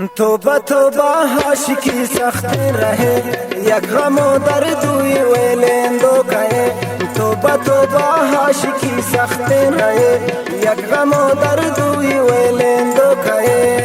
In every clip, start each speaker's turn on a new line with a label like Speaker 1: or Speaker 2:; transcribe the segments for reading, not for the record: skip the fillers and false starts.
Speaker 1: توبه توبه عاشقی سخت رहे یک غم و دردوی ویلندو که توبه توبه عاشقی سخت رहे یک غم و دردوی ویلندو که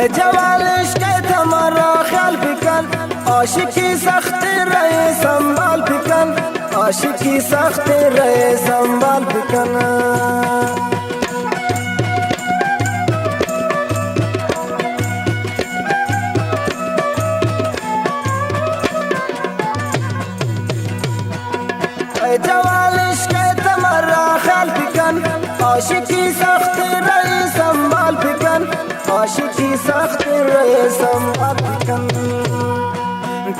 Speaker 1: جوالش که تمرا خیال بکن عاشقی سخت رहे संभाल بکن عاشقی سخت رहे संभाल بکن جوالش که تمرا خیال بکن عاشقی سخت رहे संभाल بکن عاشقی سخت رहे संभाल بکن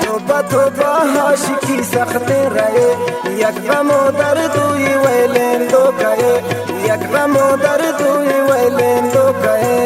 Speaker 1: توبه توبه عاشقی سخت رहे یک غم و دردوی ویلندو که یک غم و دردوی ویلندو که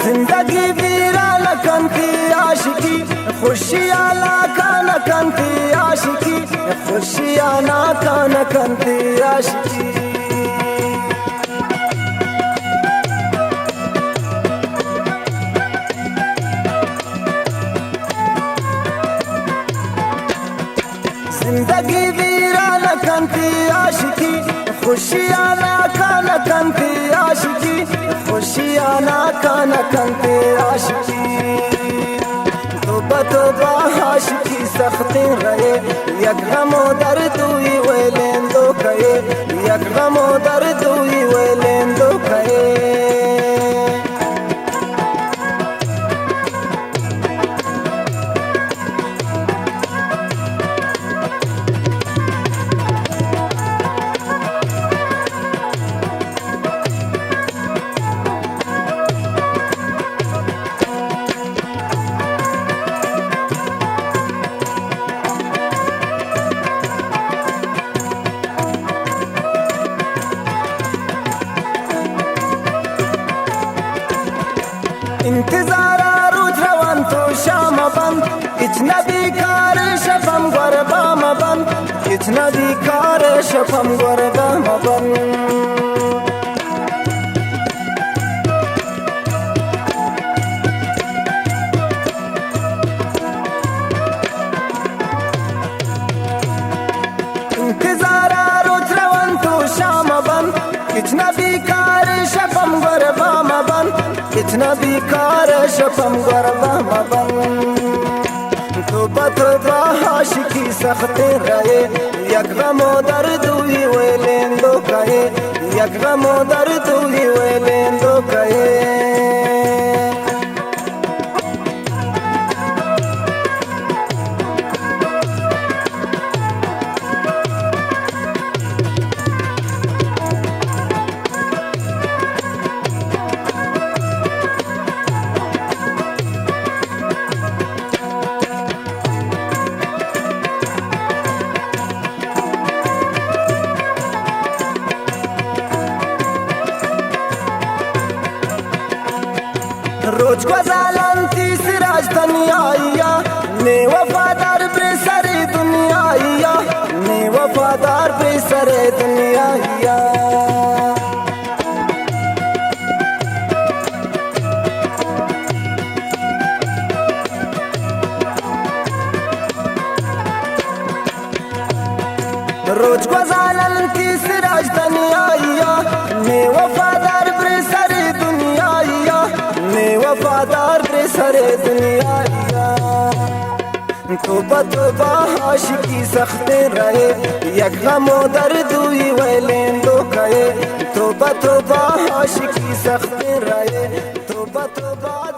Speaker 1: जिंदगी वीरान कंती आशिकी खुशियाँ लाकान कंती आशिकी खुशियाँ नाकान कंती आशिकी जिंदगी वीरान कंती आशिकी खुशियाँ लाकान कंती आशिकी खुशियाँ नाकान कंती आशिकी توبه توبه عاشقی سخت رहे یک غم و دردوی ویلندو که یک غم و دردوی ویلندو که انتظار روز روان تو شام بند اتنا بیکار شفم گربام بند اتنا بیکار شفم گربام بند انتظار روز روان تو شام بند اتنا بیکار شفم گربام بند اتنا بیکار شفم گربام بند توبه توبه عاشقی سخت رहे یک غم و دردوی ویلندو که یک غم و دردوی ویلندو که रोज गजालंती सिराज दुनिया ने वफादार बेसरे दुनिया ने वफादार बेसरे दुनिया रोज गजालंती सिराज दुनिया तोबा तोबा आशिकी सख्त रहे, यक गमो दर्दुई वैलेंदो कहे। तोबा तोबा आशिकी सख्त रहे, तोबा तोबा